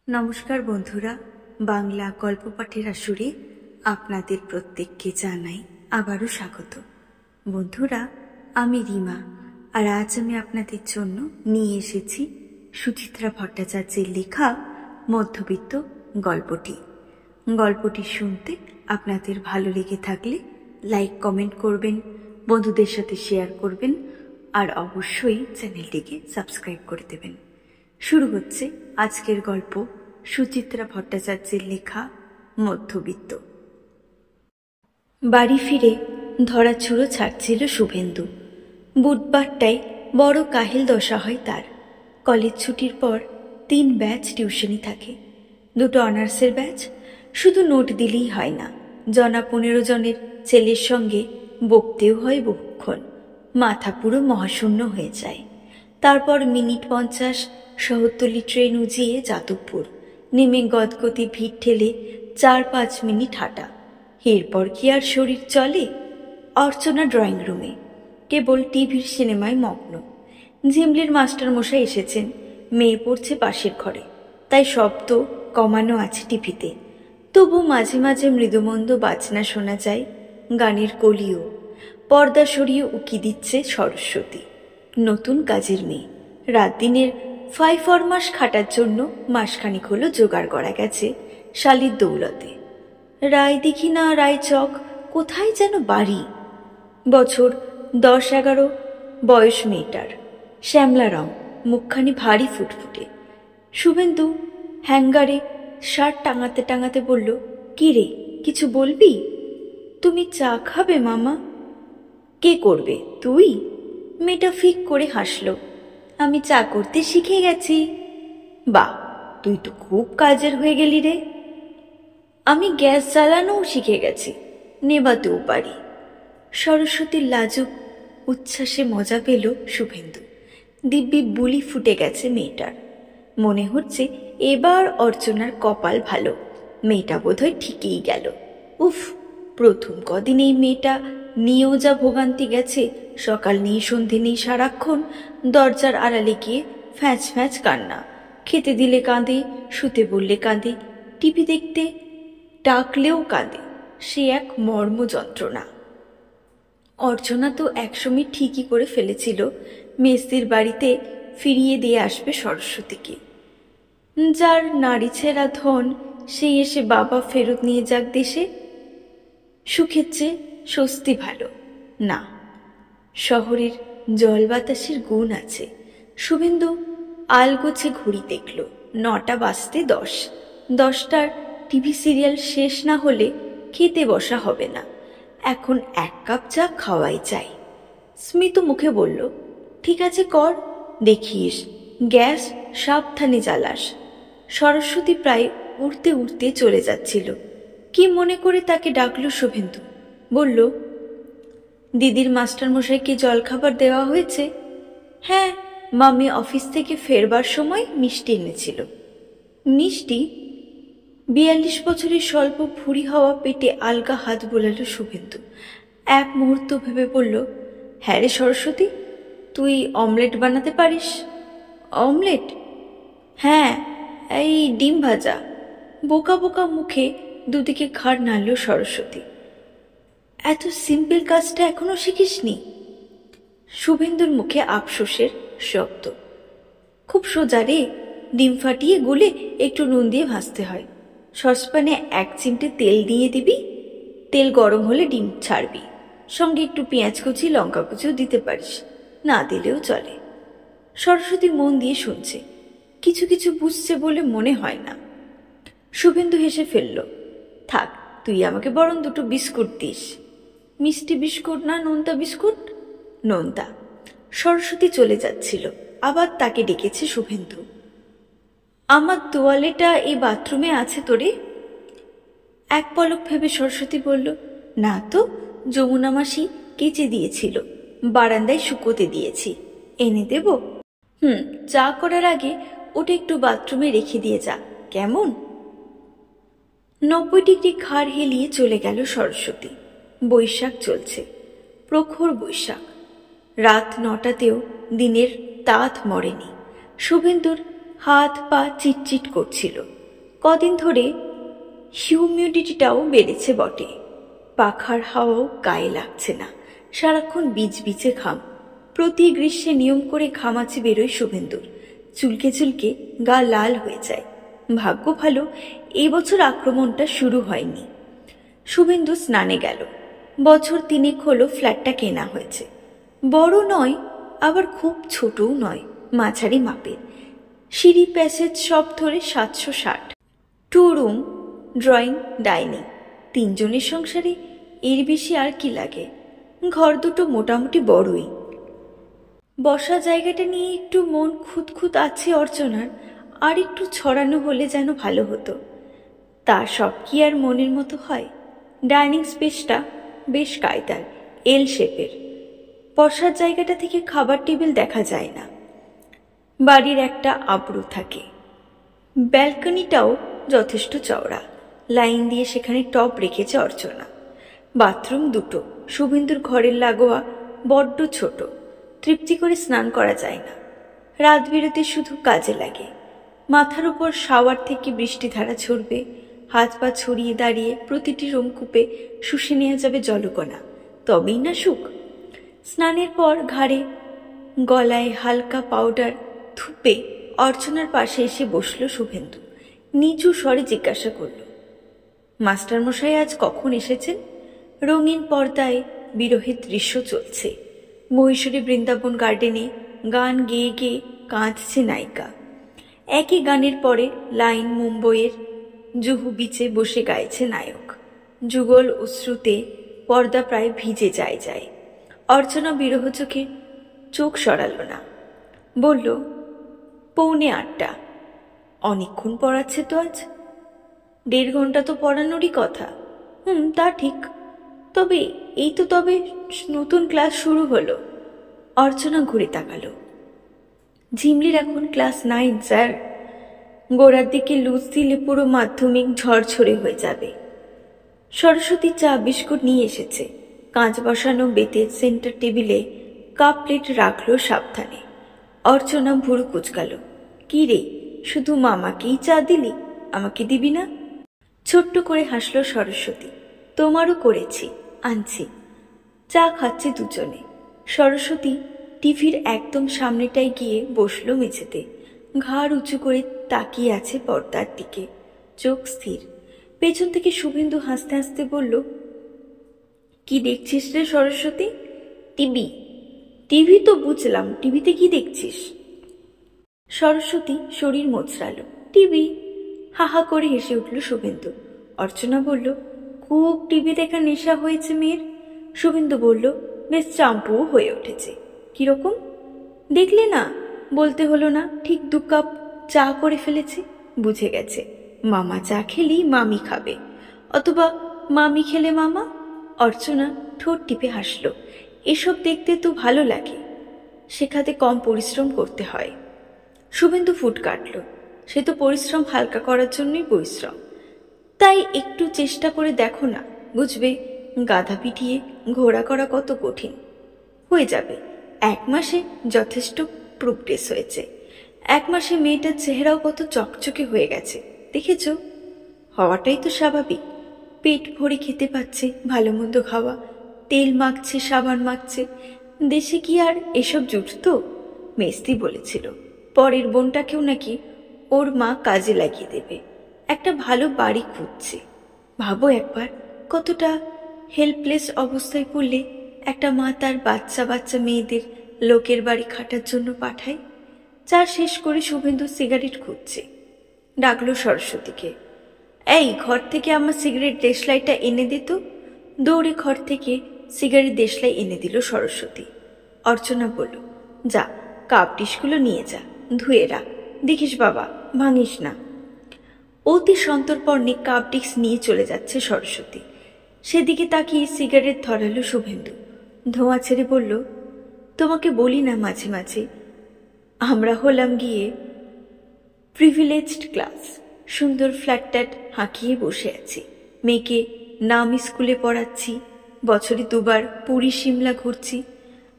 নমস্কার বন্ধুরা, বাংলা গল্প পাঠের আসরে আপনাদের প্রত্যেককে জানাই আবারও স্বাগত। বন্ধুরা, আমি রিমা, আর আজ আমি আপনাদের জন্য নিয়ে এসেছি সুচিত্রা ভট্টাচার্যের লেখা মধ্যবিত্ত গল্পটি শুনতে আপনাদের ভালো লেগে থাকলে লাইক কমেন্ট করবেন, বন্ধুদের সাথে শেয়ার করবেন, আর অবশ্যই চ্যানেলটিকে সাবস্ক্রাইব করে দেবেন। শুরু হচ্ছে আজকের গল্প, সুচিত্রা ভট্টাচার্যের লেখা মধ্যবিত্ত। বাড়ি ফিরে ধরাছুড়ো ছাড়ছিল শুভেন্দু। বুধবারটায় বড় কাহিল দশা হয় তার। কলেজ ছুটির পর 3 ব্যাচ টিউশনি থাকে, 2 অনার্সের ব্যাচ। শুধু নোট দিলেই হয় না, জনা 15 জনের ছেলের সঙ্গে বকতেও হয় বহুক্ষণ। মাথা পুরো মহাশূন্য হয়ে যায়। তারপর মিনিট 50 শহরতলি ট্রেন উজিয়ে যাদবপুর নেমে গদগদি ভিড় ঠেলে 4-5 মিনিট হাঁটা। এরপর কি আর শরীর চলে? অর্চনা ড্রয়িং রুমে কেবল টিভির সিনেমায় মগ্ন। ঝিমলির মাস্টারমশাই এসেছেন, মেয়ে পড়ছে পাশের ঘরে, তাই শব্দ কমানো আছে টিভিতে। তবু মাঝে মাঝে মৃদুমন্দ বাজনা শোনা যায়, গানের কলিও। পর্দা সরিয়ে উকি দিচ্ছে সরস্বতী, নতুন কাজের মেয়ে। রাত দিনের 5 ফরমাস খাটার জন্য মাসখানিক হলো জোগাড় করা গেছে শালির দৌলতে। রায়দিঘি না রায়চক, কোথায় যেন বাড়ি। বছর 10-11 বয়স মেয়েটার, শ্যামলা রং, মুখখানি ভারী ফুটফুটে। শুভেন্দু হ্যাঙ্গারে শার্ট টাঙাতে টাঙাতে বলল, কি রে, কিছু বলবি? তুমি চা খাবে মামা? কে করবে, তুই? মেয়েটা ফিক করে হাসল। আমি চা করতে শিখে গেছি। বাহ, তুই তো খুব কাজের হয়ে গেলি রে। আমি গ্যাস জ্বালানোও শিখে গেছি, নেবাতেও পারি। সরস্বতীর লাজুক উচ্ছ্বাসে মজা পেল শুভেন্দু। দিব্যি বুলি ফুটে গেছে মেয়েটার। মনে হচ্ছে এবার অর্চনার কপাল ভালো, মেয়েটা বোধহয় ঠিকই গেল। উফ, প্রথম কদিন এই মেয়েটা নিয়েও যা ভোগান্তি গেছে। সকাল নেই সন্ধে নেই, সারাক্ষণ দরজার আড়ালে গিয়ে ফ্যাঁচ ফ্যাঁচ কান্না। খেতে দিলে কাঁদে, শুতে বললে কাঁদে, টিভি দেখতে ডাকলেও কাঁদে। সে এক মর্ম যন্ত্রণা। অর্চনা তো একসময় ঠিকই করে ফেলেছিল মেসির বাড়িতে ফিরিয়ে দিয়ে আসবে সরস্বতীকে। যার নারী ছেঁড়া ধন, সেই এসে বাবা ফেরত নিয়ে যাক দেশে। সুখের চেয়ে স্বস্তি ভালো না। শহরের জল বাতাসের গুণ আছে। শুভেন্দু আলগোছে ঘড়ি দেখল, 9টা বাজতে 10। 10টার টিভি সিরিয়াল শেষ না হলে খেতে বসা হবে না। এখন 1 কাপ চা খাওয়াই চাই। স্মিত মুখে বলল, ঠিক আছে কর, দেখিস গ্যাস সাবধানে জ্বালাস। সরস্বতী প্রায় উড়তে উড়তে চলে যাচ্ছিল। কি মনে করে তাকে ডাকল শুভেন্দু। বলল, দিদির মাস্টারমশাইকে জলখাবার দেওয়া হয়েছে? হ্যাঁ, মামি অফিস থেকে ফেরবার সময় মিষ্টি এনেছিল। মিষ্টি? 42 বছরের স্বল্প ভুঁড়ি হওয়া পেটে আলগা হাত বোলাল শুভেন্দু। এক মুহূর্ত ভেবে বলল, হ্যাঁ রে সরস্বতী, তুই অমলেট বানাতে পারিস? অমলেট? হ্যাঁ, এই ডিম ভাজা। বোকা বোকা মুখে দুদিকে ঘাড় নাড়ল সরস্বতী। এত সিম্পল কাজটা এখনো শিখিসনি? শুভেন্দুর মুখে আফসোসের শব্দ। খুব সোজা রে, ডিম ফাটিয়ে গুলে একটু নুন দিয়ে ভাজতে হয়। সসপ্যানে 1 চিমটে তেল দিয়ে দিবি, তেল গরম হলে ডিম ছাড়বি, সঙ্গে একটু পেঁয়াজ কুচি লঙ্কা কুচিও দিতে পারিস, না দিলেও চলে। সরস্বতী মন দিয়ে শুনছে, কিছু কিছু বুঝছে বলে মনে হয় না। শুভেন্দু হেসে ফেলল, থাক, তুই আমাকে বরং 2টো বিস্কুট দিস। মিষ্টি বিস্কুট না নোনতা বিস্কুট? নোনতা। সরস্বতী চলে যাচ্ছিল, আবার তাকে ডেকেছে শুভেন্দু। আমার তোয়ালেটা এই বাথরুমে আছে তোরে? এক পলক ভেবে সরস্বতী বলল, না তো, যমুনা মাসি কেচে দিয়েছিল, বারান্দায় শুকোতে দিয়েছি, এনে দেব? চা করার আগে ওটা একটু বাথরুমে রেখে দিয়ে যা, কেমন? 90 ডিগ্রি ঘাড় হেলিয়ে চলে গেল সরস্বতী। বৈশাখ চলছে, প্রখর বৈশাখ। রাত 9টাতেও দিনের তাঁত মরেনি। শুভেন্দুর হাত পা চিটচিট করছিল। কদিন ধরে হিউমিডিটিটাও বেড়েছে বটে, পাখার হাওয়াও গায়ে লাগছে না, সারাক্ষণ বিচবিচে ঘাম। প্রতি গ্রীষ্মে নিয়ম করে ঘামাচি বেরোয় শুভেন্দুর, চুলকে চুলকে গা লাল হয়ে যায়। ভাগ্য ভালো এই বছর আক্রমণটা শুরু হয়নি। শুভেন্দু স্নানে গেল। বছর 3 হলো ফ্ল্যাটটা কেনা হয়েছে। বড় নয়, আবার খুব ছোটও নয়, মাঝারি মাপের। সিঁড়ি প্যাসেজ সব ধরে 760। 2 রুম, ড্রয়িং, ডাইনিং। 3 জনের সংসারে এর বেশি আর কি লাগে। ঘর দুটো মোটামুটি বড়ই। বসা জায়গাটা নিয়ে একটু মন খুঁতখুত আছে অর্চনার, আর একটু ছড়ানো হলে যেন ভালো হতো। তা সব কি আর মনের মতো হয়? ডাইনিং স্পেসটা বেশ কায়দার, এল শেপের। বসার জায়গাটা থেকে খাবার টেবিল দেখা যায় না। বাড়ির একটা আবরু থাকে। ব্যালকনিটাও যথেষ্ট চওড়া, লাইন দিয়ে সেখানে টব রেখেছে অর্চনা। বাথরুম 2টো, শুভেন্দুর ঘরের লাগোয়া বড্ড ছোট, তৃপ্তি করে স্নান করা যায় না। রাত বিরতি শুধু কাজে লাগে। মাথার উপর শাওয়ার থেকে বৃষ্টিধারা ঝরবে, হাত পা ছড়িয়ে দাঁড়িয়ে প্রতিটি রোমকূপে শুষে নেওয়া যাবে জলকণা, তবেই না সুখ। স্নানের পর ঘাড়ে গলায় হালকা পাউডার থুপে অর্চনার পাশে এসে বসল শুভেন্দু। নিচু স্বরে জিজ্ঞাসা করল, মাস্টারমশাই আজ কখন এসেছেন? রঙিন পর্দায় বিরহের দৃশ্য চলছে। মহীশূরী বৃন্দাবন গার্ডেনে গান গেয়ে গেয়ে কাঁদছে নায়িকা। একই গানের পরে লাইন মুম্বইয়ের জুহু বিচে বসে গাইছে নায়ক। যুগল অশ্রুতে পর্দা প্রায় ভিজে যায়। অর্চনা বিরহ চোখে চোখ সরাল না, বলল, 7:45। অনেকক্ষণ পড়াচ্ছে তো আজ? 1.5 ঘন্টা তো পড়ানোরই কথা। তা ঠিক, তবে এই তো তবে নতুন ক্লাস শুরু হলো। অর্চনা ঘুরে তাকালো। ঝিমলির এখন ক্লাস 9 স্যার। গোড়ার দিকে লুজ দিলে পুরো মাধ্যমিক ঝরঝরে হয়ে যাবে। সরস্বতী চা বিস্কুট নিয়ে এসেছে। কাঁচ বসানো বেতের সেন্টার টেবিলে কাপ প্লেট রাখলো সাবধানে। অর্চনা ভুরু কুচকাল। কি রে, শুধু মামাকেই চা দিলি, আমাকে দিবি না? ছোট্ট করে হাসল সরস্বতী। তোমারও করেছি, আনছি। চা খাচ্ছে দুজনে। সরস্বতী টিভির একদম সামনেটায় গিয়ে বসল মেঝেতে। ঘাড় উঁচু করে তাকিয়ে আছে পর্দার দিকে, চোখ স্থির। পেছন থেকে শুভেন্দু হাসতে হাসতে বলল, কি দেখছিস রে সরস্বতী? টিভি। টিভি তো বুঝলাম, টিভিতে কি দেখছিস? সরস্বতী শরীর মোচড়াল। টিভি। হাহা করে হেসে উঠল শুভেন্দু। অর্চনা বলল, খুব টিভি দেখা নেশা হয়েছে মেয়ের। শুভেন্দু বলল, বেশ চাম্পুও হয়ে উঠেছে। কিরকম? দেখলে না, বলতে হলো না, ঠিক 2 কাপ চা করে ফেলেছে। বুঝে গেছে, মামা চা খেলেই মামি খাবে, অথবা মামি খেলে মামা। অর্চনা ঠোঁট টিপে হাসল। এসব দেখতে তো ভালো লাগে, শেখাতে কম পরিশ্রম করতে হয়। শুভেন্দু ফুট কাটল। সে তো পরিশ্রম হালকা করার জন্যই পরিশ্রম। তাই একটু চেষ্টা করে দেখো না, বুঝবে গাধা পিটিয়ে ঘোড়া করা কত কঠিন। হয়ে যাবে, 1 মাসে যথেষ্ট প্রোগ্রেস হয়েছে। 1 মাসে মেয়েটার চেহারাও কত চকচকে হয়ে গেছে, দেখেছ? হওয়াটাই তো স্বাভাবিক। পেট ভরে খেতে পাচ্ছে, ভালো মন্দ খাওয়া, তেল মাখছে, সাবান মাখছে। দেশে কি আর এসব জুটতো? মেস্তি বলেছিল পরের বোনটাকেও নাকি ওর মা কাজে লাগিয়ে দেবে। একটা ভালো বাড়ি খুঁজছে। ভাবো একবার, কতটা হেল্পলেস অবস্থায় পড়লে একটা মা তার বাচ্চা বাচ্চা মেয়েদের লোকের বাড়ি খাটার জন্য পাঠায়। চা শেষ করে শুভেন্দু সিগারেট খুঁজছে। ডাকলো সরস্বতীকে, এই ঘর থেকে আমার সিগারেট দেশলাইটা এনে দিত। দৌড়ে ঘর থেকে সিগারেট দেশলাই এনে দিল সরস্বতী। অর্চনা বলল, যা কাপ ডিশগুলো নিয়ে যা, ধুয়ে রাখ, দেখিস বাবা ভাঙিস না। অতি সন্তর্পণে কাপ ডিশ নিয়ে চলে যাচ্ছে সরস্বতী। সেদিকে তাকিয়ে সিগারেট ধরালো শুভেন্দু। ধোঁয়া ছেড়ে বলল, তোমাকে বলি না মাঝে মাঝে, আমরা হলাম গিয়ে প্রিভিলেজড ক্লাস। সুন্দর ফ্ল্যাট হাঁকিয়ে বসে আছি। মেয়েকে নামি স্কুলে পড়াচ্ছি, বছরে 2 বার পুরী সিমলা ঘুরছি।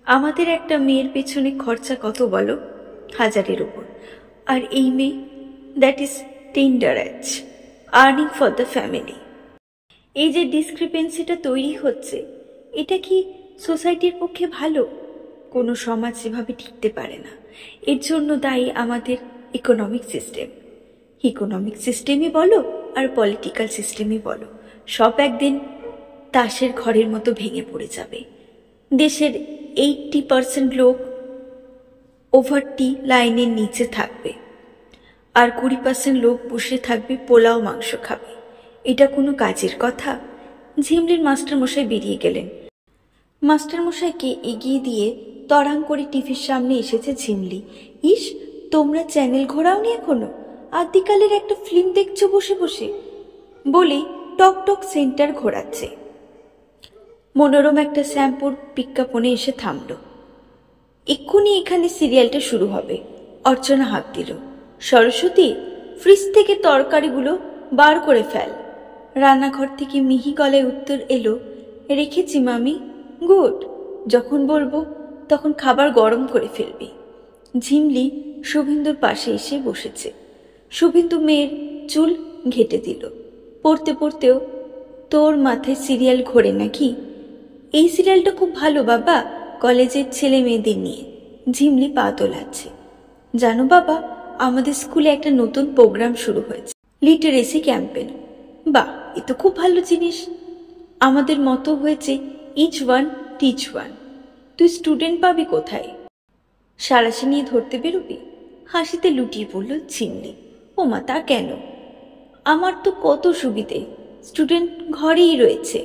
আমাদের একটা মেয়ের পেছনে খরচা কত বলো? 1000-এর উপর। আর এই মেয়ে, that is tender age, earning for the family. এই যে ডিসক্রিপেন্সিটা তৈরি হচ্ছে, এটা কি সোসাইটির পক্ষে ভালো? কোনো সমাজ যেভাবে টিকতে পারে না, এর জন্য দায়ী আমাদের ইকোনমিক সিস্টেম। ইকোনমিক সিস্টেমই বলো আর পলিটিক্যাল সিস্টেমই বলো, সব একদিন তাসের ঘরের মতো ভেঙে পড়ে যাবে। দেশের 80% লোক ওভারটি লাইনের নিচে থাকবে, আর 20% লোক বসে থাকবে, পোলাও মাংস খাবে। এটা কোনো কাজের কথা? ঝিমলির মাস্টারমশাই বেরিয়ে গেলেন। মাস্টারমশাইকে এগিয়ে দিয়ে তড়াং করে টিভির সামনে এসেছে ঝিমলি। ইস, তোমরা চ্যানেল ঘোরাওনি এখনো? আদিকালের একটা ফিল্ম দেখছো বসে বসে, বলেই টক টক সেন্টার ঘোরাচ্ছে। মনোরম একটা শ্যাম্পুর বিজ্ঞাপনে এসে থামল। এক্ষুনি এখানে সিরিয়ালটা শুরু হবে। অর্চনা হাঁক দিল, সরস্বতী, ফ্রিজ থেকে তরকারিগুলো বার করে ফেল। রান্নাঘর থেকে মিহি গলায় উত্তর এলো, রেখেছি মামি। গুড, যখন বলবো তখন খাবার গরম করে ফেলবি। ঝিমলি শুভেন্দুর পাশে এসে বসেছে। শুভেন্দু মেয়ের চুল ঘেটে দিল। পড়তে পড়তেও, তোর মাথায় সিরিয়াল ঘোরে নাকি? এই সিরিয়ালটা খুব ভালো বাবা, কলেজের ছেলে মেয়েদের নিয়ে। ঝিমলি পা দোলাচ্ছে। জানো বাবা, আমাদের স্কুলে একটা নতুন প্রোগ্রাম শুরু হয়েছে, লিটারেসি ক্যাম্পেন। বাহ, এ তো খুব ভালো জিনিস। আমাদের মতো হয়েছে ইচ ওয়ান টিচ ওয়ান। তুই স্টুডেন্ট পাবি কোথায়? সারাশি নিয়ে ধরতে বেরোবি? হাসিতে লুটিয়ে পড়ল ঝিমলি। ও মা, তা কেন? আমার তো কত সুবিধে, স্টুডেন্ট ঘরেই রয়েছে।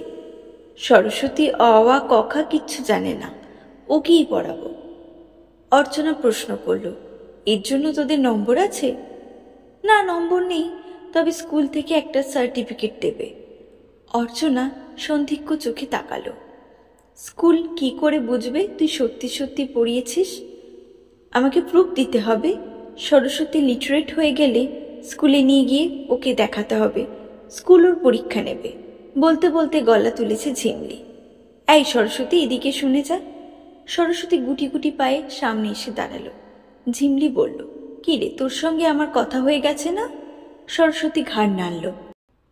সরস্বতী অ আ ক খ কিচ্ছু জানে না, ওকেই পড়াবো। অর্চনা প্রশ্ন করল, এর জন্য তোদের নম্বর আছে? না, নম্বর নেই, তবে স্কুল থেকে একটা সার্টিফিকেট দেবে। অর্চনা সন্দিগ্ধ চোখে তাকালো। স্কুল কি করে বুঝবে তুই সত্যি সত্যি পড়িয়েছিস? আমাকে প্রুফ দিতে হবে। সরস্বতী লিটারেট হয়ে গেলে স্কুলে নিয়ে গিয়ে ওকে দেখাতে হবে, স্কুল ওর পরীক্ষা নেবে। বলতে বলতে গলা তুলেছে ঝিমলি। এই সরস্বতী, এদিকে শুনে যা। সরস্বতী গুটি গুটি পায়ে সামনে এসে দাঁড়ালো। ঝিমলি বলল, কি রে, তোর সঙ্গে আমার কথা হয়ে গেছে না? সরস্বতী ঘাড় নাড়ল।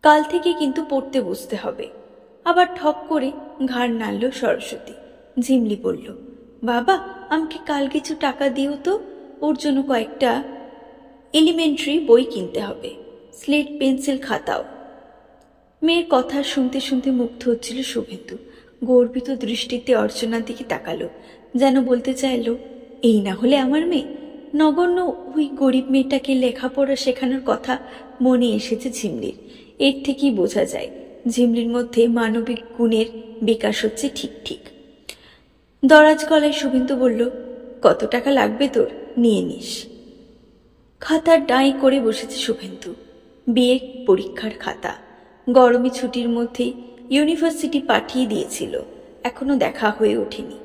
কাল থেকে কিন্তু পড়তে বসতে হবে। আবার ঠক করে ঘাড় নাড়ল সরস্বতী। ঝিমলি বলল, বাবা, আমাকে কাল কিছু টাকা দিও তো, ওর জন্য কয়েকটা এলিমেন্টারি বই কিনতে হবে, স্লেট পেন্সিল খাতাও। মেয়ের কথা শুনতে শুনতে মুগ্ধ হচ্ছিল শুভেন্দু। গর্বিত দৃষ্টিতে অর্চনার দিকে তাকালো, যেন বলতে চাইল, এই না হলে আমার মেয়ে। নগণ্য ওই গরিব মেয়েটাকে লেখাপড়া শেখানোর কথা মনে এসেছে ঝিমলির। এর থেকেই বোঝা যায় ঝিমলির মধ্যে মানবিক গুণের বিকাশ হচ্ছে ঠিক ঠিক। দরাজ গলায় শুভেন্দু বলল, কত টাকা লাগবে তোর, নিয়ে নিস। খাতার ডাঁই করে বসেছে শুভেন্দু। বিয়ে পরীক্ষার খাতা। গরমে ছুটির মধ্যে ইউনিভার্সিটি পাঠিয়ে দিয়েছিল, এখনো দেখা হয়ে ওঠেনি।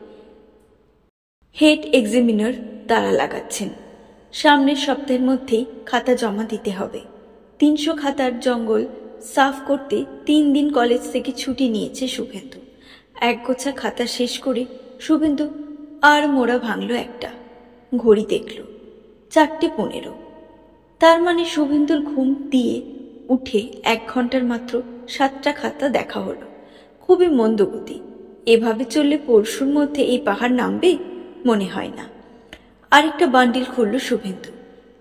হেড এক্সামিনার তারা লাগাচ্ছেন। সামনের সপ্তাহের মধ্যেই খাতা জমা দিতে হবে। 300 খাতার জঙ্গল সাফ করতে 3 দিন কলেজ থেকে ছুটি নিয়েছে শুভেন্দু। একগোছা খাতা শেষ করে শুভেন্দু আর মোড়া ভাঙল একটা। ঘড়ি দেখল 4:15। তার মানে শুভেন্দুর ঘুম দিয়ে উঠে 1 ঘন্টার মাত্র 7টা খাতা দেখা হলো। খুবই মন্দগতি। এভাবে চললে পরশুর মধ্যে এই পাহাড় নামবে মনে হয় না। আরেকটা বান্ডিল খুলল শুভেন্দু।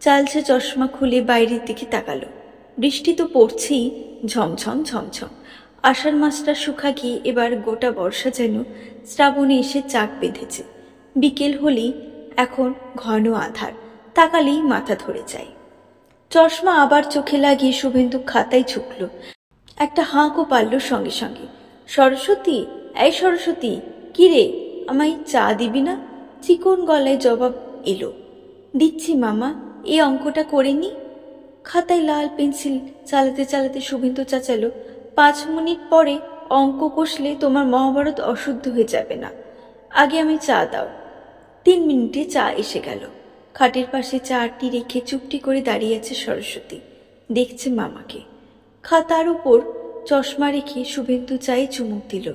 চালছে চশমা খুলে বাইরের দিকে তাকালো। বৃষ্টি তো পড়ছেই, ঝমঝম ঝমঝম। আষাঢ় মাসটা শুকা গিয়ে এবার গোটা বর্ষা যেন শ্রাবণে এসে চাক বেঁধেছে। বিকেল হলেই এখন ঘন আধার, তাকালেই মাথা ধরে যায়। চশমা আবার চোখে লাগিয়ে শুভেন্দু খাতায় ঝুঁকল। একটা হাঁকও পারল সঙ্গে সঙ্গে। সরস্বতী, এই সরস্বতী, কি রে, আমায় চা দিবি না? চিকন গলায় জবাব এলো, দিচ্ছি মামা, এই অঙ্কটা করে নি। খাতায় লাল পেন্সিল চালাতে চালাতে শুভেন্দু চাচালো, 5 মিনিট পরে অঙ্ক কষলে তোমার মহাভারত অশুদ্ধ হয়ে যাবে না, আগে আমি চা দাও। 3 মিনিটে চা এসে গেল। খাটের পাশে চাটি রেখে চুপটি করে দাঁড়িয়ে আছে সরস্বতী, দেখছে মামাকে। খাতার উপর চশমা রেখে শুভেন্দু চায়ে চুমুক দিল।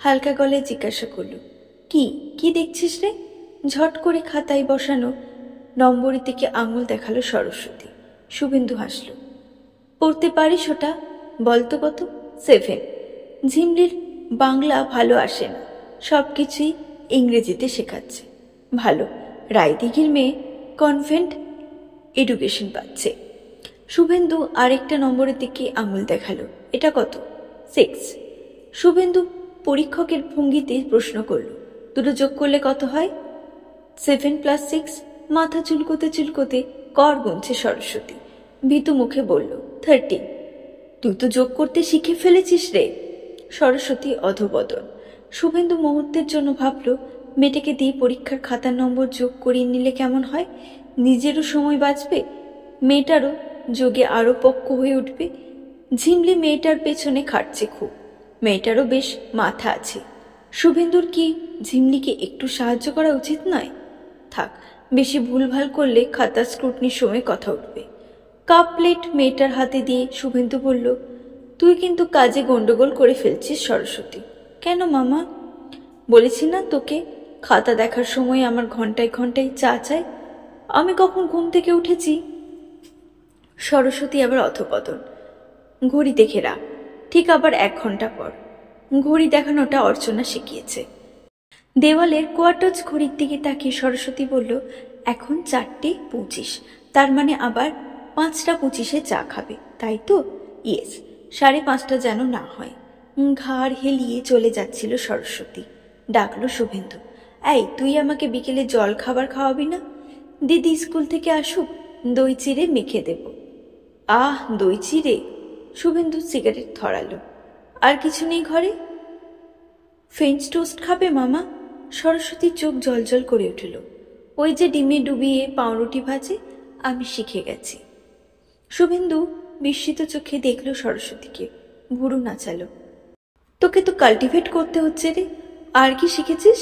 হালকা গলায় জিজ্ঞাসা করল, কি কি দেখছিস রে? ঝট করে খাতায় বসানো নম্বরের দিকে আঙুল দেখালো সরস্বতী। শুভেন্দু হাসল। পড়তে পারিস ওটা? বলতো কত? 7। ঝিমলির বাংলা ভালো আসে না, সব কিছুই ইংরেজিতে শেখাচ্ছে। ভালো, রায়দিঘির মেয়ে কনভেন্ট এডুকেশন পাচ্ছে। শুভেন্দু আরেকটা নম্বরের দিকে আঙুল দেখালো। এটা কত? 6। শুভেন্দু পরীক্ষকের ভঙ্গিতে প্রশ্ন করল, দুটো যোগ করলে কত হয়? 7 + 6। মাথা চুলকোতে চুলকোতে কর গুনছে সরস্বতী। ভীতু মুখে বলল, 13। তুই তো যোগ করতে শিখে ফেলেছিস রে। সরস্বতী অধোবদন। শুভেন্দু মুহূর্তের জন্য ভাবল, মেয়েটাকে দিয়ে পরীক্ষার খাতার নম্বর যোগ করিয়ে নিলে কেমন হয়? নিজেরও সময় বাঁচবে, মেয়েটারও যোগে আরও পক্ক হয়ে উঠবে। ঝিমলি মেয়েটার পেছনে খাটছে খুব, মেয়েটারও বেশ মাথা আছে। শুভেন্দুর কি ঝিমলিকে একটু সাহায্য করা উচিত নয়? থাক, বেশি ভুলভাল করলে খাতা স্ক্রুটনির সময় কথা উঠবে। কাপ প্লেট মেয়েটার হাতে দিয়ে শুভেন্দু বলল, তুই কিন্তু কাজে গন্ডগোল করে ফেলছিস সরস্বতী। কেন মামা? বলেছি না তোকে, খাতা দেখার সময় আমার ঘন্টায় ঘন্টায় চা চাই। আমি কখন ঘুম থেকে উঠেছি? সরস্বতী আবার অধপতন। ঘড়ি দেখে রাখ, ঠিক আবার 1 ঘন্টা পর। ঘড়ি দেখানোটা অর্চনা শিখিয়েছে। দেওয়ালের কোয়ার্টার্স ঘড়ির দিকে তাকিয়ে সরস্বতী বলল, এখন 4:25, তার মানে আবার 5:25-এ চা খাবে, তাই তো? ইয়েস, 5:30 যেন না হয়। ঘাড় হেলিয়ে চলে যাচ্ছিল সরস্বতী। ডাকলো শুভেন্দু, এই তুই আমাকে বিকেলে জল খাবার খাওয়াবি না? দিদি স্কুল থেকে আসুক, দই চিড়ে মেখে দেব। আহ, দই চিড়ে? শুভেন্দু সিগারেট ধরালো। আর কিছু নেই ঘরে? ফ্রেঞ্চ টোস্ট খাবে মামা? সরস্বতীর চোখ জলজল করে উঠল। ওই যে ডিমে ডুবিয়ে পাউরুটি ভাজে, আমি শিখে গেছি। শুভেন্দু বিস্মিত চোখে দেখল সরস্বতীকে, ভুরু নাচালো। তোকে তো কাল্টিভেট করতে হচ্ছে রে, আর কি শিখেছিস?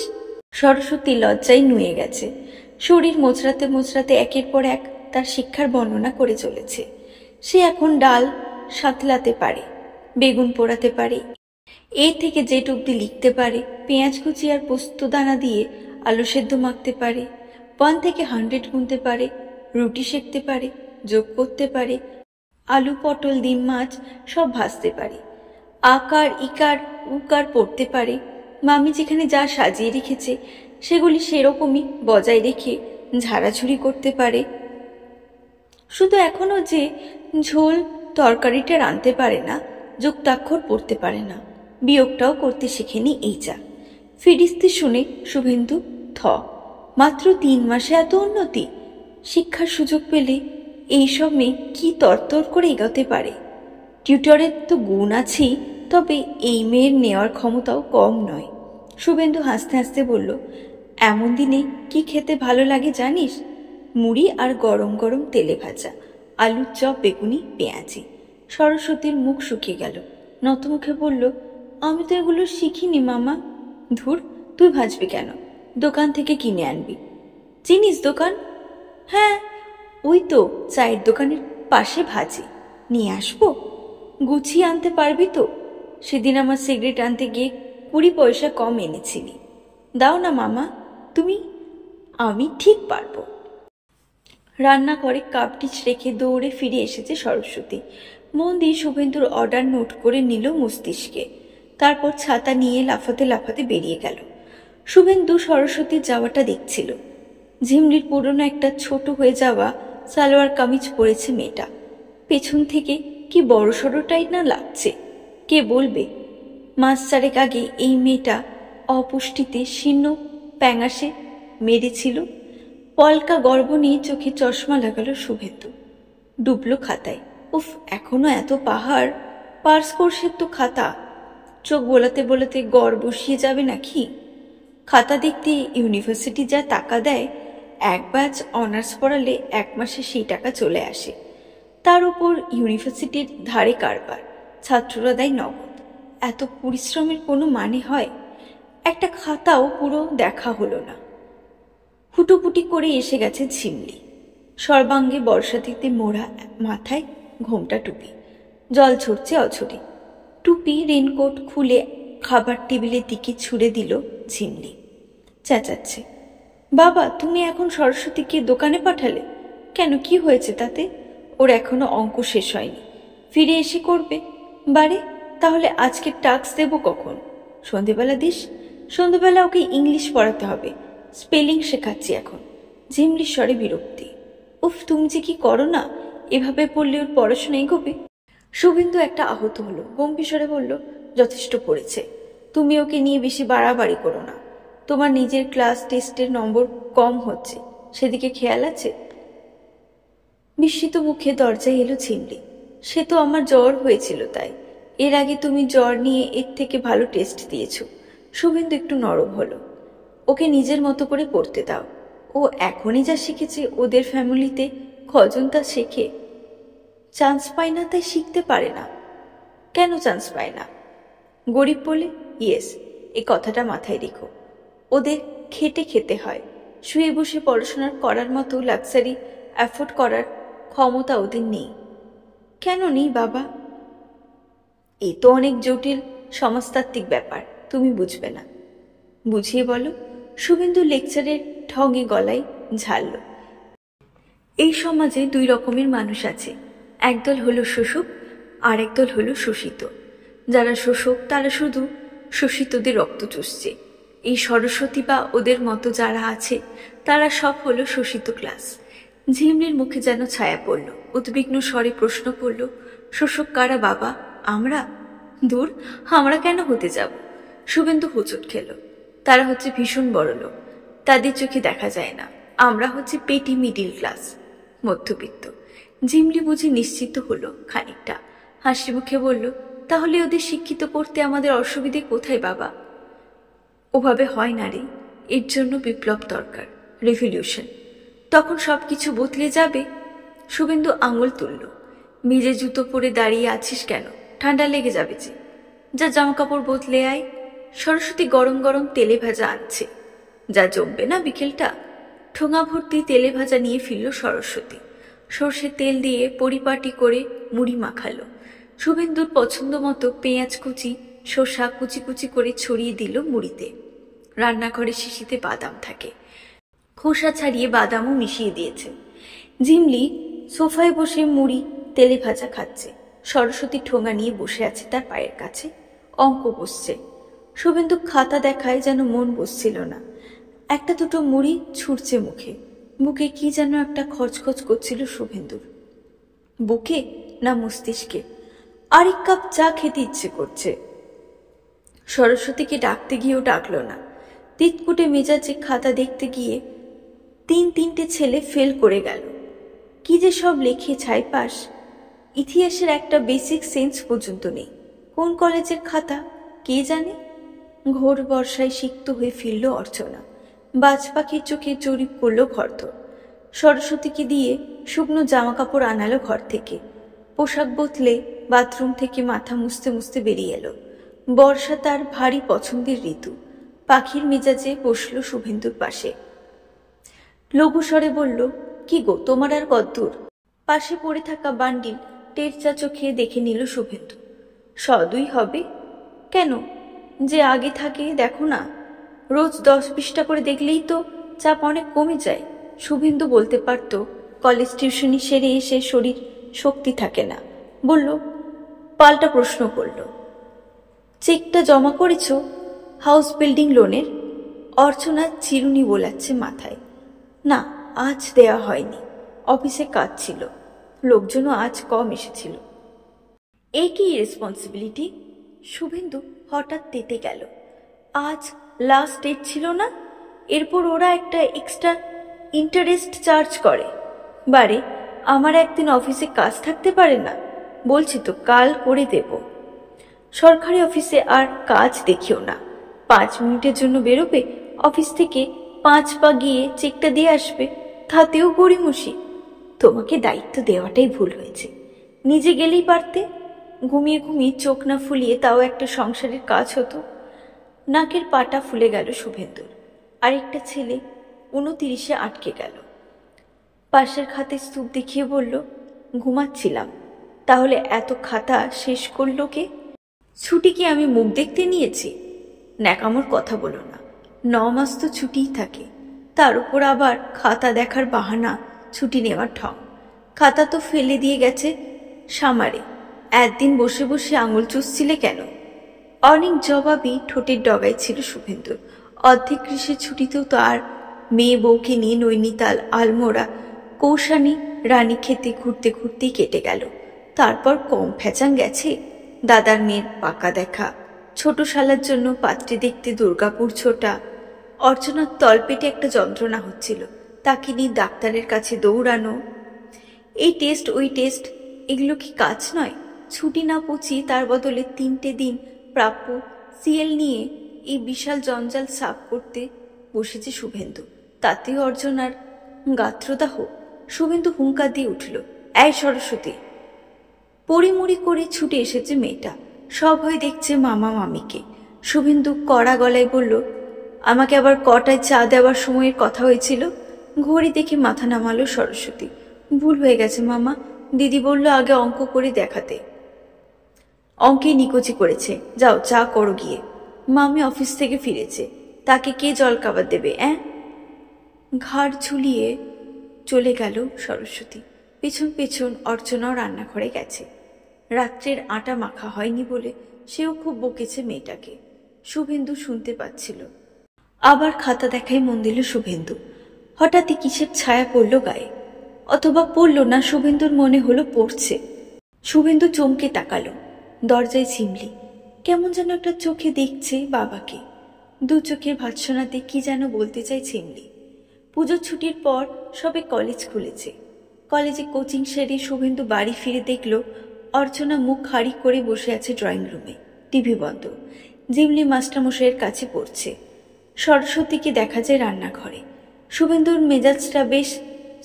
সরস্বতী লজ্জায় নুয়ে গেছে। শরীর মোচড়াতে মোচড়াতে একের পর এক তার শিক্ষার বর্ণনা করে চলেছে। সে এখন ডাল সাঁতলাতে পারে, বেগুন পোড়াতে পারে, এ থেকে জেড অব্দি লিখতে পারে, পেঁয়াজ কুচি আর পোস্ত দানা দিয়ে আলু সেদ্ধ মাখতে পারে, 1 থেকে 100 গুনতে পারে, রুটি সেঁকতে পারে, যোগ করতে পারে, আলু পটল ডিম মাছ সব ভাজতে পারে, আকার ইকার উকার পড়তে পারে। মামি যেখানে যা সাজিয়ে রেখেছে সেগুলি সেরকমই বজায় রেখে ঝাড়াঝুড়ি করতে পারে। শুধু এখনো যে ঝোল তরকারিটা রাঁধতে পারে না, যুক্তাক্ষর পড়তে পারে না, বিয়োগটাও করতে শেখেনি এই যা। ফিরিস্তি শুনে শুভেন্দু থ। মাত্র 3 মাসে এত উন্নতি! শিক্ষার সুযোগ পেলে এইসব মেয়ে কি তরতর করে এগোতে পারে। টিউটরের তো গুণ আছেই, তবে এই মেয়ের নেওয়ার ক্ষমতাও কম নয়। শুভেন্দু হাসতে হাসতে বলল, এমন দিনে কি খেতে ভালো লাগে জানিস? মুড়ি আর গরম গরম তেলে ভাজা, আলুর চপ, বেগুনি, পেঁয়াজি। সরস্বতীর মুখ শুকিয়ে গেল। নতমুখে বলল, আমি তো এগুলো শিখিনি মামা। ধুর, তুই ভাজবি কেন? দোকান থেকে কিনে আনবি। চিনিস দোকান? হ্যাঁ, ওই তো চায়ের দোকানের পাশে ভাজি। নিয়ে আসবো? গুছিয়ে আনতে পারবি তো? সেদিন আমার সিগারেট আনতে গিয়ে 20 পয়সা কম এনেছিলি। দাও না মামা তুমি। আমি ঠিক পারবো। রান্নাঘরে কাপটিচ রেখে দৌড়ে ফিরে এসেছে সরস্বতী। মন দিয়ে শুভেন্দুর অর্ডার নোট করে নিল মস্তিষ্কে। তারপর ছাতা নিয়ে লাফাতে লাফাতে বেরিয়ে গেল। শুভেন্দু সরস্বতীর যাওয়াটা দেখছিল। ঝিমলির পুরনো একটা ছোট হয়ে যাওয়া সালোয়ার কামিজ পরেছে মেয়েটা। পেছন থেকে কি বড়সড়টাই না লাগছে। কে বলবে 4 মাস আগে এই মেয়েটা অপুষ্টিতে শীর্ণ প্যাঙাসে মেরেছিল। পলকা গর্ব নিয়ে চোখে চশমা লাগালো শুভেন্দু। ডুবলো খাতায়। উফ, এখনো এত পাহাড়! পার্স কোর্সের তো খাতা। চোখ বোলাতে বোলাতে গড় বসিয়ে যাবে নাকি? খাতা দেখতে ইউনিভার্সিটি যা টাকা দেয়, 1 ব্যাচ অনার্স পড়ালে 1 মাসে সেই টাকা চলে আসে। তার উপর ইউনিভার্সিটির ধারে কারবার, ছাত্ররা দেয় নগদ। এত পরিশ্রমের কোনো মানে হয়? একটা খাতাও পুরো দেখা হলো না। হুটোপুটি করে এসে গেছে ঝিমলি। সর্বাঙ্গে বর্ষাতিতে মোড়া, মাথায় ঘোমটা টুপি, জল ছড়ছে অঝরে। টুপি রেনকোট খুলে খাবার টেবিলের দিকে ছুঁড়ে দিল ঝিমলি। চেঁচাচ্ছে, বাবা, তুমি এখন সরস্বতীকে দোকানে পাঠালে কেন? কি হয়েছে তাতে? ওর এখনো অঙ্ক শেষ হয়নি, ফিরে এসে করবে। বারে, তাহলে আজকে টাস্ক দেবো কখন? সন্ধেবেলা দিস। সন্ধেবেলা ওকে ইংলিশ পড়াতে হবে, স্পেলিং শেখাচ্ছি এখন। ঝিমলির স্বরে বিরক্তি। উফ, তুমি যে কি করো না, এভাবে পড়লে ওর পড়াশোনা এগোবে? শুভেন্দু একটা আহত হলো, গম্ভীর স্বরে বলল, যথেষ্ট পড়েছে, তুমি ওকে নিয়ে বেশি বাড়াবাড়ি করো না। তোমার নিজের ক্লাস টেস্টের নম্বর কম হচ্ছে, সেদিকে খেয়াল আছে? বিস্মিত মুখে দরজায় এলো ঝিমলি। সে তো আমার জ্বর হয়েছিল তাই। এর আগে তুমি জ্বর নিয়ে এর থেকে ভালো টেস্ট দিয়েছ। শুভেন্দু একটু নরম হলো। ওকে নিজের মতো করে পড়তে দাও। ও এখনই যা শিখেছে, ওদের ফ্যামিলিতে কজন তা শেখে? চান্স পায় না তাই শিখতে পারে না। কেন চান্স পায় না? গরিব বলে? ইয়েস, এই কথাটা মাথায় রেখো। ওদের খেটে খেতে হয়, শুয়ে বসে পড়াশোনা করার মতো লাক্সারি অ্যাফোর্ড করার ক্ষমতা ওদের নেই। কেন নেই বাবা? এ তো অনেক জটিল সমাজতাত্ত্বিক ব্যাপার, তুমি বুঝবে না। বুঝিয়ে বলো। শুভেন্দু লেকচারের ঢঙে গলায় ঝাড়ল। এই সমাজে দুই রকমের মানুষ আছে, একদল হলো শোষক আর একদল হলো শোষিত। যারা শোষক তারা শুধু শোষিতদের রক্ত চুষছে। এই সরস্বতী বা ওদের মতো যারা আছে তারা সব হলো শোষিত ক্লাস। ঝিমলির মুখে যেন ছায়া পড়ল, উদ্বিগ্ন স্বরে প্রশ্ন করল, শোষক কারা বাবা? আমরা? দূর, আমরা কেন হতে যাব? শুভেন্দু হোঁচট খেল। তারা হচ্ছে ভীষণ বড় লোক, তাদের চোখে দেখা যায় না। আমরা হচ্ছে পেটি মিডিল ক্লাস, মধ্যবিত্ত। ঝিমলি বুঝি নিশ্চিত হলো খানিকটা, হাসি মুখে বলল, তাহলে ওদের শিক্ষিত করতে আমাদের অসুবিধে কোথায় বাবা? ওভাবে হয় না রে, এর জন্য বিপ্লব দরকার, রেভলিউশন। তখন সব কিছু বদলে যাবে। শুভেন্দু আঙুল তুলল। ভিজে জুতো পরে দাঁড়িয়ে আছিস কেন? ঠান্ডা লেগে যাবে যে। যা জামাকাপড় বদলে আয়। সরস্বতী গরম গরম তেলে ভাজা আনছে, যা জমবে না বিকেলটা। ঠোঙা ভর্তি তেলে ভাজা নিয়ে ফিরল সরস্বতী। সর্ষের তেল দিয়ে পরিপাটি করে মুড়ি মাখালো। শুভেন্দুর পছন্দ মতো পেঁয়াজ কুচি, শসা কুচি কুচি করে ছড়িয়ে দিল মুড়িতে। রান্নাঘরে শিশিতে বাদাম থাকে, খোসা ছাড়িয়ে বাদামও মিশিয়ে দিয়েছে। ঝিমলি সোফায় বসে মুড়ি তেলে ভাজা খাচ্ছে। সরস্বতী ঠোঙা নিয়ে বসে আছে তার পায়ের কাছে, অঙ্ক বসছে। শুভেন্দু খাতা দেখায় যেন মন বসছিল না। একটা দুটো মুড়ি ছুটছে মুখে, বুকে কি যেন একটা খচখচ করছিল শুভেন্দুর। বুকে না মস্তিষ্কে? আরেক কাপ চা খেতে ইচ্ছে করছে। সরস্বতীকে ডাকতে গিয়েও ডাকল না। তিতকুটে মেজাজে খাতা দেখতে গিয়ে তিনটে ছেলে ফেল করে গেল। কি যে সব লেখে ছাইপাস, ইতিহাসের একটা বেসিক সেন্স পর্যন্ত নেই। কোন কলেজের খাতা কে জানে? ঘোর বর্ষায় সিক্ত হয়ে ফিরল অর্চনা। বাজ পাখির চোখে জরিপ করলো ঘরদোর। সরস্বতীকে দিয়ে শুকনো জামা কাপড় আনালো ঘর থেকে। পোশাক বদলে বাথরুম থেকে মাথা মুছতে মুছতে বেরিয়ে এলো। বর্ষা তার ভারী পছন্দের ঋতু। পাখির মেজাজে বসল শুভেন্দুর পাশে। লঘু স্বরে বলল, কি গো, তোমার আর কদ্দূর? পাশে পড়ে থাকা বান্ডিল টেরচা চোখে দেখে নিল শুভেন্দু। সদুই হবে। কেন? যে আগে থাকে দেখো না, রোজ 10-20টা করে দেখলেই তো চাপ অনেক কমে যায়। শুভেন্দু বলতে পারত কলেজ টিউশনি সেরে এসে শরীর শক্তি থাকে না। বলল, পাল্টা প্রশ্ন করল, চেকটা জমা করেছ হাউস বিল্ডিং লোনের? অর্চনা চিরুনি বোলাচ্ছে মাথায়। না, আজ দেয়া হয়নি, অফিসে কাজ ছিল, লোকজনও আজ কম এসেছিল। এই কি রেসপন্সিবিলিটি? শুভেন্দু হঠাৎ তেতে গেল। আজ লাস্ট ডেট ছিল না? এরপর ওরা একটা এক্সট্রা ইন্টারেস্ট চার্জ করে। বারে, আমার একদিন অফিসে কাজ থাকতে পারে না? বলছি তো কাল করে দেব। সরকারি অফিসে আর কাজ দেখিও না। 5 মিনিটের জন্য বেরোবে, অফিস থেকে 5 পা গিয়ে চেকটা দিয়ে আসবে, তাতেও গড়িমসি। তোমাকে দায়িত্ব দেওয়াটাই ভুল হয়েছে, নিজে গেলেই পারতে। ঘুমিয়ে ঘুমিয়ে চোখ না ফুলিয়ে তাও একটা সংসারের কাজ হতো। নাকের পাটা ফুলে গেল শুভেন্দুর। আরেকটা ছেলে 29-এ আটকে গেল। পাশের খাতে স্তূপ দেখিয়ে বলল, ঘুমাচ্ছিলাম। তাহলে এত খাতা শেষ করলো কে? ছুটি কি আমি মুখ দেখতে নিয়েছি? ন্যাকামোর কথা বলো না, 9 মাস তো ছুটিই থাকে, তার উপর আবার খাতা দেখার বাহানা, ছুটি নেওয়ার ঢং। খাতা তো ফেলে দিয়ে গেছে সামারে, একদিন বসে বসে আঙুল চুষছিলে কেন? অনেক জবাবই ঠোঁটের ডগায় ছিল শুভেন্দুর। অর্ধেক গ্রীষ্মের ছুটিতেও তো আর মেয়ে বউকে নিয়ে নৈনিতাল, আলমোড়া, কৌশানী, রানীক্ষেতে ঘুরতে ঘুরতেই কেটে গেল। তারপর কম ফ্যাচাং গেছে? দাদার মেয়ের পাকা দেখা, ছোট শালার জন্য পাত্রী দেখতে দুর্গাপুর ছোটা। অর্চনার তলপেটে একটা যন্ত্রণা হচ্ছিল, তাকে নিয়ে ডাক্তারের কাছে দৌড়ানো। এই টেস্ট ওই টেস্ট, এগুলো কি কাজ নয়? ছুটি না পচিয়ে তার বদলে 3টে দিন প্রাপ্য সিএল নিয়ে এই বিশাল জঞ্জাল সাফ করতে বসেছে শুভেন্দু। তাতেও অর্চনার গাত্রদাহ। শুভেন্দু হুঙ্কার দিয়ে উঠল, এই সরস্বতী! পড়িমুড়ি করে ছুটে এসেছে মেয়েটা, সব হয়ে দেখছে মামা মামিকে। শুভেন্দু কড়া গলায় বলল, আমাকে আবার কটায় চা দেওয়ার সময়ের কথা হয়েছিল? ঘড়ি দেখে মাথা নামালো সরস্বতী। ভুল হয়ে গেছে মামা, দিদি বলল আগে অঙ্ক করে দেখাতে। অঙ্কে নিকুচি করেছে, যাও চা করো গিয়ে। মামি অফিস থেকে ফিরেছে, তাকে কে জল খাবার দেবে? ঘাড় ঝুলিয়ে চলে গেল সরস্বতী। পেছন পেছন অর্চনাও রান্নাঘরে গেছে। রাত্রের আটা মাখা হয়নি বলে সেও খুব বকেছে মেয়েটাকে। শুভেন্দু শুনতে পাচ্ছিল। আবার খাতা দেখায় মন দিল শুভেন্দু। হঠাৎই কিসের ছায়া পড়ল গায়ে, অথবা পড়ল না, শুভেন্দুর মনে হলো পড়ছে। শুভেন্দু চমকে তাকালো। দরজায় ঝিমলি, কেমন যেন একটা চোখে দেখছে বাবাকে। দু চোখের ভাৎসনাতে কি যেন বলতে চাই ঝিমলি। পুজোর ছুটির পর সবে কলেজ খুলেছে। কলেজে কোচিং সেরে শুভেন্দু বাড়ি ফিরে দেখল অর্চনা মুখ হাড়ি করে বসে আছে ড্রয়িং রুমে, টিভি বন্ধ। জিমলি মাস্টারমশাইয়ের কাছে পড়ছে। সরস্বতীকে দেখা যায় রান্নাঘরে। শুভেন্দুর মেজাজটা বেশ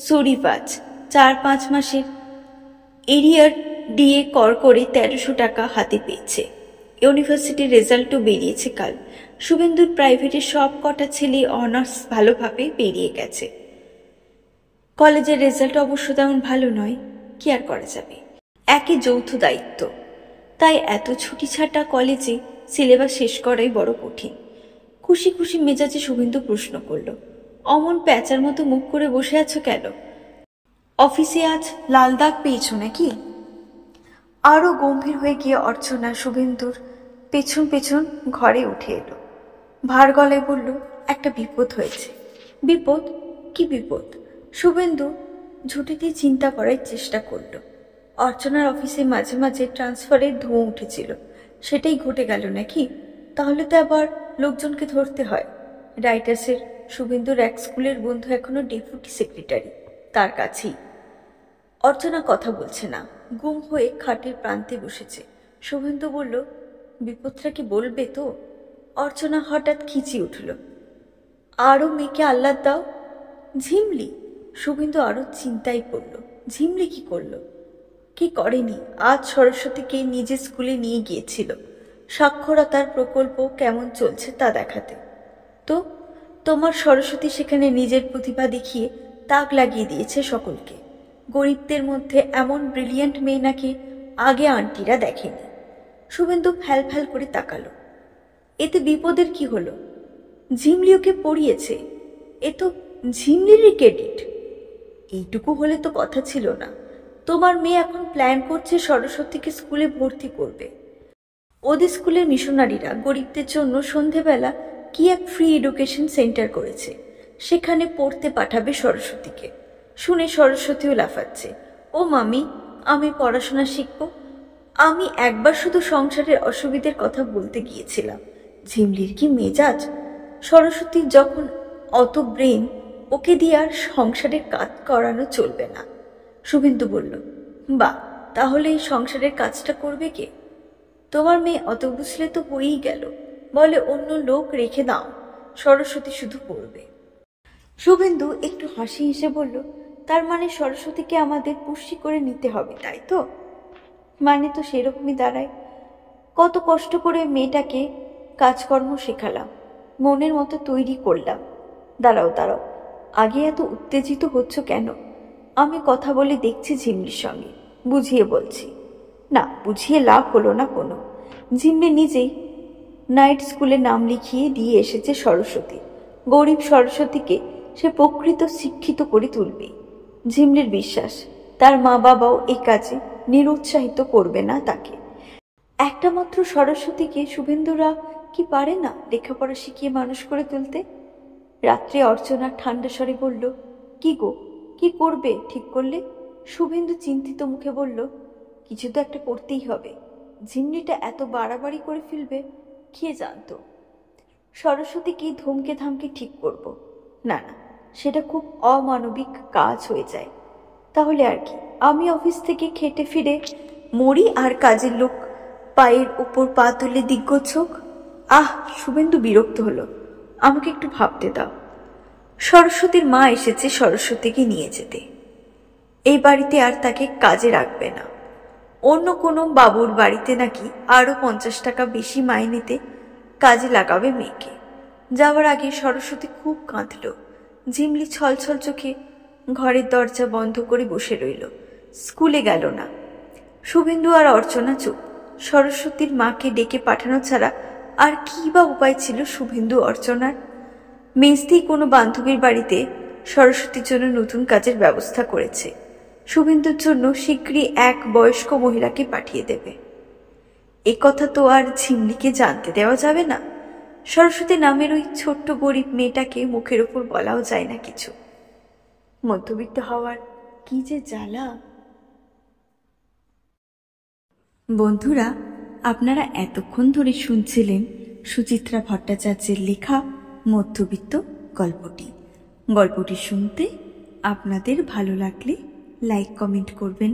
সরিবাজ। 4-5 মাসের এরিয়ার ডিএ কর করে 1300 টাকা হাতে পেয়েছে। ইউনিভার্সিটির রেজাল্টও বেরিয়েছে কাল। শুভেন্দুর প্রাইভেটের সব কটা ছেলে অনার্স ভালোভাবে বেরিয়ে গেছে। কলেজের রেজাল্ট অবশ্য তেমন ভালো নয়, কি আর করা যাবে, একই যৌথ দায়িত্ব। তাই এত ছুটি ছাটা কলেজে সিলেবাস শেষ করাই বড় কঠিন। খুশি খুশি মেজাজে শুভেন্দু প্রশ্ন করল, অমন প্যাঁচার মতো মুখ করে বসে আছো কেন? অফিসে আজ লাল দাগ পেয়েছ নাকি? আরও গম্ভীর হয়ে গিয়ে অর্চনা শুভেন্দুর পেছন পেছন ঘরে উঠে এলো। ভার গলায় বলল, একটা বিপদ হয়েছে। বিপদ? কি বিপদ? শুভেন্দু ঝুঁটিতে চিন্তা করার চেষ্টা করল। অর্চনার অফিসে মাঝে মাঝে ট্রান্সফারের ধোঁয়া উঠেছিল, সেটাই ঘটে গেল নাকি? তাহলে তো আবার লোকজনকে ধরতে হয়। রাইটার্সের শুভেন্দুর এক স্কুলের বন্ধু এখনো ডেপুটি সেক্রেটারি, তার কাছেই। অর্চনা কথা বলছে না, গুম হয়ে খাটের প্রান্তে বসেছে। শুভেন্দু বলল, বিপদটা কি বলবে তো? অর্চনা হঠাৎ খিচি উঠল, আরও মেয়েকে আহ্লাদ দাও। ঝিমলি? শুভেন্দু আরও চিন্তায় পড়ল, ঝিমলি কি করলো? কি করেনি? আজ সরস্বতীকে নিজের স্কুলে নিয়ে গিয়েছিল সাক্ষরতার প্রকল্প কেমন চলছে তা দেখাতে। তো তোমার সরস্বতী সেখানে নিজের প্রতিভা দেখিয়ে তাক লাগিয়ে দিয়েছে সকলকে। গরিবদের মধ্যে এমন ব্রিলিয়ান্ট মেয়ে নাকি আগে আন্টিরা দেখেনি। শুভেন্দু ফ্যাল ফ্যাল করে তাকালো। এতে বিপদের কি হলো? ঝিমলি ওকে পড়িয়েছে, এ তো ঝিমলিরই ক্রেডিট। এইটুকু হলে তো কথা ছিল না। তোমার মেয়ে এখন প্ল্যান করছে সরস্বতীকে স্কুলে ভর্তি করবে। ওদের স্কুলের মিশনারিরা গরিবদের জন্য সন্ধেবেলা কি এক ফ্রি এডুকেশন সেন্টার করেছে, সেখানে পড়তে পাঠাবে সরস্বতীকে। শুনে সরস্বতীও লাফাচ্ছে, ও মামি, আমি পড়াশোনা শিখব? আমি একবার শুধু সংসারের অসুবিধের কথা বলতে গিয়েছিলাম। ঝিমলির কি মেজাজ! সরস্বতীর যখন অত ব্রেন, ওকে দিয়ে আর সংসারের কাজ করানো চলবে না। শুভেন্দু বলল, বাহ, তাহলে এই সংসারের কাজটা করবে কে? তোমার মেয়ে অত বুঝলে তো হয়েই গেল, বলে অন্য লোক রেখে দাও, সরস্বতী শুধু পড়বে। শুভেন্দু একটু হাসি হেসে বলল, তার মানে সরস্বতীকে আমাদের পুষ্টি করে নিতে হবে, তাই তো? মানে তো সেরকমই দাঁড়ায়। কত কষ্ট করে মেয়েটাকে কাজকর্ম শেখালাম, মনের মতো তৈরি করলাম। দাঁড়াও দাঁড়াও, আগে এত উত্তেজিত হচ্ছ কেন? আমি কথা বলে দেখছি ঝিমলির সঙ্গে, বুঝিয়ে বলছি। না, বুঝিয়ে লাভ হলো না কোনো। ঝিমলি নিজেই নাইট স্কুলে নাম লিখিয়ে দিয়ে এসেছে সরস্বতী। গরিব সরস্বতীকে সে প্রকৃত শিক্ষিত করে তুলবে। ঝিমলির বিশ্বাস তার মা বাবাও এই কাজে নিরুৎসাহিত করবে না তাকে। একটা মাত্র সরস্বতীকে শুভেন্দুরা কি পারে না লেখাপড়া শিখিয়ে মানুষ করে তুলতে? রাত্রে অর্চনা ঠান্ডা স্বরে বলল, কি গো, কি করবে ঠিক করলে? শুভেন্দু চিন্তিত মুখে বলল, কিছু তো একটা করতেই হবে। ঝিমলিটা এত বাড়াবাড়ি করে ফেলবে কে জানতো। সরস্বতীকে ধমকে ধামকে ঠিক করব। না না, সেটা খুব অমানবিক কাজ হয়ে যায়। তাহলে আর কি, আমি অফিস থেকে খেটে ফিরে মরি আর কাজের লোক পায়ের উপর পা তুলে দিগ্গচ্ছক। শুভেন্দু বিরক্ত হলো। আমাকে একটু ভাবতে দাও। সরস্বতীর মা এসেছে সরস্বতীকে নিয়ে যেতে। এই বাড়িতে আর তাকে কাজে রাখবে না। অন্য কোনো বাবুর বাড়িতে নাকি আরো 50 টাকা বেশি মাইনেতে কাজে লাগাবে মেয়েকে। যাওয়ার আগে সরস্বতী খুব কাঁদল। ঝিমলি ছলছল চোখে ঘরের দরজা বন্ধ করে বসে রইল। স্কুলে গেল না। শুভেন্দু আর অর্চনা চুপ। সরস্বতীর মাকে ডেকে পাঠানো ছাড়া আর কি বা উপায় ছিল শুভেন্দু অর্চনার? মেজদি কোনো বান্ধবীর বাড়িতে সরস্বতীর জন্য নতুন কাজের ব্যবস্থা করেছে। শুভেন্দুর জন্য শীঘ্রই এক বয়স্ক মহিলাকে পাঠিয়ে দেবে। এ কথা তো আর ঝিমলিকে জানতে দেওয়া যাবে না। সরস্বতী নামের ওই ছোট্ট গরিব মেয়েটাকে মুখের ওপর বলাও যায় না কিছু। মধ্যবিত্ত হওয়ার কি যে জ্বালা। বন্ধুরা, আপনারা এতক্ষণ ধরে শুনছিলেন সুচিত্রা ভট্টাচার্যের লেখা মধ্যবিত্ত গল্পটি। গল্পটি শুনতে আপনাদের ভালো লাগলে লাইক কমেন্ট করবেন,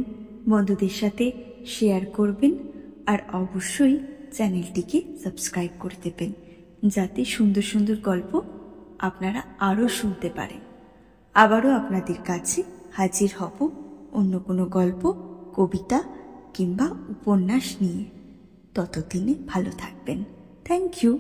বন্ধুদের সাথে শেয়ার করবেন, আর অবশ্যই চ্যানেলটিকে সাবস্ক্রাইব করে দেবেন, যাতে সুন্দর সুন্দর গল্প আপনারা আরও শুনতে পারেন। আবারও আপনাদের কাছে হাজির হব অন্য কোনো গল্প, কবিতা কিংবা উপন্যাস নিয়ে। ততদিনে ভালো থাকবেন। Thank you.